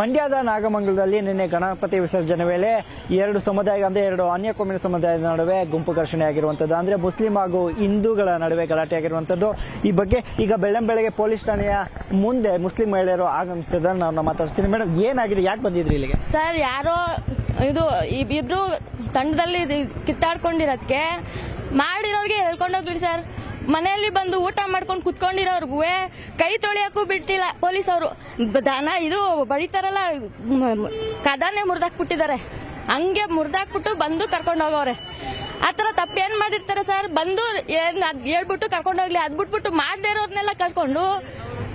ಮಂಡ್ಯದ ನಾಗಮಂಗಲದಲ್ಲಿ ನಿನ್ನೆ ಗಣಪತಿ ವಿಸರ್ಜನೆ ವೇಳೆ ಎರಡು ಸಮುದಾಯ ಅಂದ್ರೆ ಎರಡು ಅನ್ಯ ಕೋಮಿನ ಸಮುದಾಯದ ನಡುವೆ ಗುಂಪು ಘರ್ಷಣೆ ಆಗಿರುವಂತದ್ದು ಅಂದ್ರೆ ಮುಸ್ಲಿಂ ಹಾಗೂ ಹಿಂದೂಗಳ ನಡುವೆ ಗಲಾಟೆ ಆಗಿರುವಂತದ್ದು। ಈ ಬಗ್ಗೆ ಈಗ ಬೆಳ್ಳಂಬೆಳಗ್ಗೆ ಪೊಲೀಸ್ ಠಾಣೆಯ ಮುಂದೆ ಮುಸ್ಲಿಂ ಮಹಿಳೆಯರು ಆಗಮಿಸಿದ್ದಾರೆ। ನಾನು ಮಾತಾಡ್ತೀನಿ ಮೇಡಮ್, ಏನಾಗಿದೆ, ಯಾಕೆ ಬಂದಿದ್ರಿ ಇಲ್ಲಿಗೆ? ಸರ್, ಯಾರೋ ಇದು ಇಬ್ರು ತಂಡದಲ್ಲಿ ಕಿತ್ತಾಡ್ಕೊಂಡಿರೋದಕ್ಕೆ ಮಾಡಿರೋರಿಗೆ ಹೇಳ್ಕೊಂಡೋಗ್ಲಿ ಸರ್। ಮನೆಯಲ್ಲಿ ಬಂದು ಊಟ ಮಾಡ್ಕೊಂಡು ಕುತ್ಕೊಂಡಿರೋರ್ಗು ಕೈ ತೊಳೆಯಕ್ಕೂ ಬಿಟ್ಟಿಲ್ಲ ಪೊಲೀಸ್ ಅವರು। ದನ ಇದು ಬಡಿತಾರಲ್ಲ, ಕದಾನೆ ಮುರಿದಾಕ್ಬಿಟ್ಟಿದ್ದಾರೆ, ಹಂಗೆ ಮುರಿದಾಕ್ಬಿಟ್ಟು ಬಂದು ಕರ್ಕೊಂಡು ಹೋಗೋರೆ। ಆತರ ತಪ್ಪೇನ್ ಮಾಡಿರ್ತಾರೆ ಸರ್? ಬಂದು ಹೇಳ್ಬಿಟ್ಟು ಕರ್ಕೊಂಡೋಗ್ಲಿ, ಅದ್ ಬಿಟ್ಬಿಟ್ಟು ಮಾಡದೇ ಇರೋರ್ನೆಲ್ಲ ಕರ್ಕೊಂಡು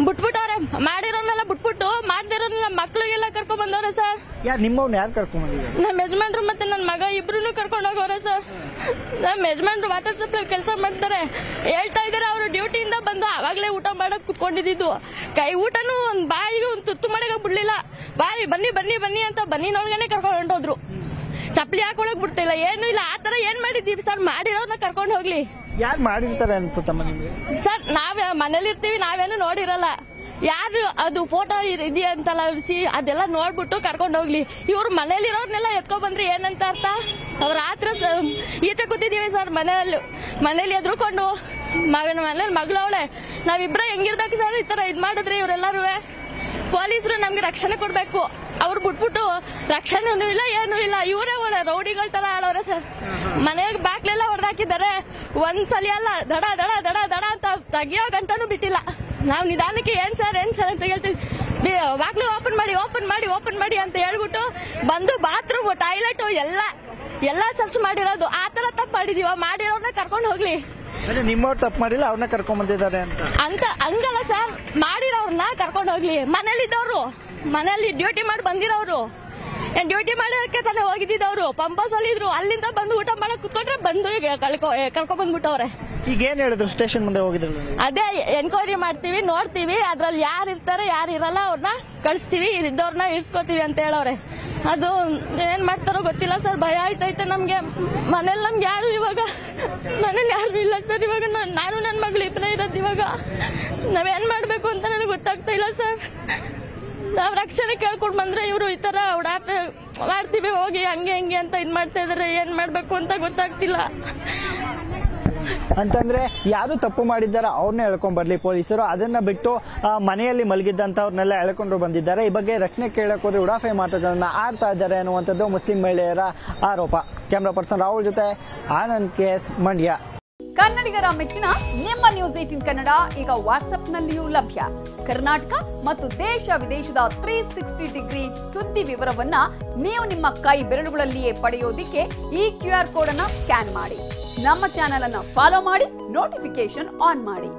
ಬಿಟ್ಬಿಟ್ಟವ್ರೆ, ಮಾಡಿರೋರ್ನೆಲ್ಲ ಬಿಟ್ಬಿಟ್ಟು ಮಾಡದೇ ಇರೋರ್ನೆಲ್ಲ ಮಕ್ಳಿಗೆಲ್ಲ ಕರ್ಕೊಂಡ್ ಬಂದವ್ರೆ ಸರ್। ನಿಮ್ಮವ್ನ ಯಾರು ಕರ್ಕೊಂಡ್ ಬಂದಿದ್ದಾರೆ? ನಮ್ಮ ಯಜಮಾನ್ರು ಮತ್ತೆ ನನ್ನ ಮಗ ಇಬ್ರು ಕರ್ಕೊಂಡು ಹೋಗೋರೆ ಸರ್। ನಮ್ಮ ಯಜಮಾನ್ರು ವಾಟರ್ ಸಪ್ಲೈ ಕೆಲಸ ಮಾಡ್ತಾರೆ, ಹೇಳ್ತಾ ಇದಾರೆ ಅವರು ಡ್ಯೂಟಿಯಿಂದ ಬಂದು ಅವಾಗಲೇ ಊಟ ಮಾಡಕ್ ಕುತ್ಕೊಂಡಿದ್ದು, ಕೈ ಊಟನು ಒಂದ್ ಬಾಯಿಗೆ ಒಂದು ತುತ್ತು ಮಾಡಕ್ ಬಿಡ್ಲಿಲ್ಲ। ಬಾಯಿ ಬನ್ನಿ ಬನ್ನಿ ಬನ್ನಿ ಅಂತ ಬನ್ನಿನೊಳಗನೆ ಕರ್ಕೊಂಡು ಹೊಂಟೋದ್ರು, ಚಪ್ಪಲಿ ಹಾಕೊಳಕ್ ಬಿಡ್ತಿಲ್ಲ, ಏನು ಇಲ್ಲ। ಆತರ ಏನ್ ಮಾಡಿದೀವಿ ಸರ್? ಮಾಡಿರೋರ್ನ ಕರ್ಕೊಂಡು ಹೋಗ್ಲಿ। ಯಾರು ಮಾಡಿರ್ತಾರೆ ಅನ್ಸುತ್ತಮ್ಮ ನಿಮ್ಗೆ? ಸರ್, ನಾವ್ ಮನೇಲಿ ಇರ್ತೀವಿ, ನಾವೇನು ನೋಡಿರಲ್ಲ, ಯಾರು ಅದು ಫೋಟೋ ಇದೆಯಾ ಅಂತಲ್ಲ ಅದೆಲ್ಲ ನೋಡ್ಬಿಟ್ಟು ಕರ್ಕೊಂಡು ಹೋಗ್ಲಿ। ಇವ್ರು ಮನೇಲಿರೋರ್ನೆಲ್ಲ ಎತ್ಕೊಂಡ್ ಬಂದ್ರೆ ಏನಂತ ಅರ್ಥ? ಅವ್ರ ಆತ್ರ ಈಚೆ ಕೂತಿದೀವಿ ಸರ್, ಮನೇಲಿ ಎದ್ರುಕೊಂಡು ಮನೇಲಿ ಮಗಳವಳೆ, ನಾವಿಬ್ರ ಹೆಂಗಿರ್ಬೇಕು ಸರ್? ಈ ತರ ಇದ್ ಮಾಡಿದ್ರೆ ಇವರೆಲ್ಲರೂ ಪೊಲೀಸರು ನಮ್ಗೆ ರಕ್ಷಣೆ ಕೊಡ್ಬೇಕು, ಅವ್ರು ಬಿಟ್ಬಿಟ್ಟು ರಕ್ಷಣೆನೂ ಇಲ್ಲ ಏನೂ ಇಲ್ಲ, ಇವರೇ ರೌಡಿಗಳ ತರ ಆಡೋರೆ ಸರ್। ಮನೆಗೆ ಬಾಕ್ಲೆಲ್ಲ ಹೊಡೆದಾಕಿದ್ದಾರೆ, ಒಂದ್ಸಲಿ ಅಲ್ಲ ದಡ ದಡ ದಡ ದಡ ಅಂತ ತೆಗಿಯೋ ಗಂಟನೂ ಬಿಟ್ಟಿಲ್ಲ। ನಾವು ನಿಧಾನಕ್ಕೆ ಏನ್ ಸರ್ ಅಂತ ಹೇಳ್ತೀವಿ, ಬಾಕ್ಲು ಓಪನ್ ಮಾಡಿ ಅಂತ ಹೇಳ್ಬಿಟ್ಟು ಬಂದು ಬಾತ್ರೂಮ್ ಟಾಯ್ಲೆಟ್ ಎಲ್ಲ ಸರ್ಚ್ ಮಾಡಿರೋದು। ಆ ತರ ತಪ್ಪು ಮಾಡಿದೀವ, ಮಾಡಿರೋರ್ನ ಕರ್ಕೊಂಡು ಹೋಗ್ಲಿ। ನಿಮ್ಮವ್ರು ತಪ್ಪು ಮಾಡಿಲ್ಲ, ಅವ್ರನ್ನ ಕರ್ಕೊಂಡ್ ಬಂದಿದ್ದಾರೆ ಅಂತ ಹಂಗಲ್ಲ ಸರ್, ಮಾಡಿರೋರ್ನ ಕರ್ಕೊಂಡು ಹೋಗ್ಲಿ। ಮನೇಲಿದ್ದವ್ರು, ಮನೇಲಿ ಡ್ಯೂಟಿ ಮಾಡಿ ಬಂದಿರೋರು, ಡ್ಯೂಟಿ ಮಾಡೋದಕ್ಕೆ ತಾನೇ ಹೋಗಿದ್ದವ್ರು, ಪಂಪಸ್ ಅಲ್ಲಿ ಇದ್ರು, ಅಲ್ಲಿಂದ ಬಂದು ಊಟ ಮಾಡಕ್ ಕುತ್ಕೊಂಡ್ರೆ ಬಂದು ಕರ್ಕೊಂಡ್ ಬಂದ್ಬಿಟ್ಟವ್ರೆ। ಈಗ ಏನ್ ಹೇಳಿದ್ರು? ಸ್ಟೇಷನ್ ಮುಂದೆ ಹೋಗಿದ್ರು? ಅದೇ ಎನ್ಕ್ವೈರಿ ಮಾಡ್ತೀವಿ, ನೋಡ್ತೀವಿ, ಅದ್ರಲ್ಲಿ ಯಾರು ಇರ್ತಾರೆ ಯಾರು ಇರಲ್ಲ ಅವ್ರನ್ನ ಕಳಿಸ್ತೀವಿ, ಇದ್ದವ್ರನ್ನ ಇರ್ಸ್ಕೋತೀವಿ ಅಂತ ಹೇಳವ್ರೆ। ಅದು ಏನ್ ಮಾಡ್ತಾರೋ ಗೊತ್ತಿಲ್ಲ ಸರ್, ಭಯ ಆಯ್ತೈತೆ ನಮ್ಗೆ। ಮನೇಲಿ ನಮ್ಗೆ ಯಾರು ಇವಾಗ ಮನೇಲಿ ಯಾರು ಇಲ್ಲ ಸರ್, ಇವಾಗ ನಾನು ನನ್ನ ಮಗಳು ಇಬ್ಬರೇ ಇರೋದು। ಇವಾಗ ನಾವೇನ್ ಮಾಡ್ಬೇಕು ಅಂತ ನನಗೆ ಗೊತ್ತಾಗ್ತಾ ಇಲ್ಲ ಸರ್। ನಾವ್ ರಕ್ಷಣೆ ಕೇಳ್ಕೊಂಡ್ ಬಂದ್ರೆ ಇವರು ಈ ತರ ಉಡಾಪೆ ಮಾಡ್ತೀವಿ ಹೋಗಿ ಹಂಗೆ ಅಂತ ಇದ್ ಮಾಡ್ತಾ ಇದಾರೆ, ಏನ್ ಮಾಡ್ಬೇಕು ಅಂತ ಗೊತ್ತಾಗ್ತಿಲ್ಲ। ಅಂತಂದ್ರೆ ಯಾರು ತಪ್ಪು ಮಾಡಿದ್ದಾರೆ ಅವ್ರನ್ನ ಎಳ್ಕೊಂಡ್ ಬರ್ಲಿ ಪೊಲೀಸರು, ಅದನ್ನ ಬಿಟ್ಟು ಮನೆಯಲ್ಲಿ ಮಲಗಿದ್ದಂತವ್ರನ್ನೆಲ್ಲ ಎಳ್ಕೊಂಡು ಬಂದಿದ್ದಾರೆ। ಈ ಬಗ್ಗೆ ರಕ್ಷಣೆ ಕೇಳಕ್ ಹೋದ್ರೆ ಉಡಾಫೆ ಮಾತುಗಳನ್ನ ಆಡ್ತಾ ಇದ್ದಾರೆ ಅನ್ನುವಂಥದ್ದು ಮುಸ್ಲಿಂ ಮಹಿಳೆಯರ ಆರೋಪ। ಕ್ಯಾಮರಾ ಪರ್ಸನ್ ರಾಹುಲ್ ಜೊತೆ ಆನಂದ್ KS, ಮಂಡ್ಯ। ಕನ್ನಡಿಗರ ಮೆಚ್ಚಿನ ನಿಮ್ಮ ನ್ಯೂಸ್ 18 ಕನ್ನಡ ಈಗ ವಾಟ್ಸ್ಆಪ್ನಲ್ಲಿಯೂ ಲಭ್ಯ। ಕರ್ನಾಟಕ ಮತ್ತು ದೇಶ ವಿದೇಶದ 360 ಡಿಗ್ರಿ ಸುದ್ದಿ ವಿವರವನ್ನ ನೀವು ನಿಮ್ಮ ಕೈ ಬೆರಳುಗಳಲ್ಲಿಯೇ ಪಡೆಯೋದಿಕ್ಕೆ ಈ QR ಕೋಡ್ ಅನ್ನ ಸ್ಕ್ಯಾನ್ ಮಾಡಿ, ನಮ್ಮ ಚಾನೆಲ್ ಅನ್ನ ಫಾಲೋ ಮಾಡಿ, ನೋಟಿಫಿಕೇಶನ್ ಆನ್ ಮಾಡಿ।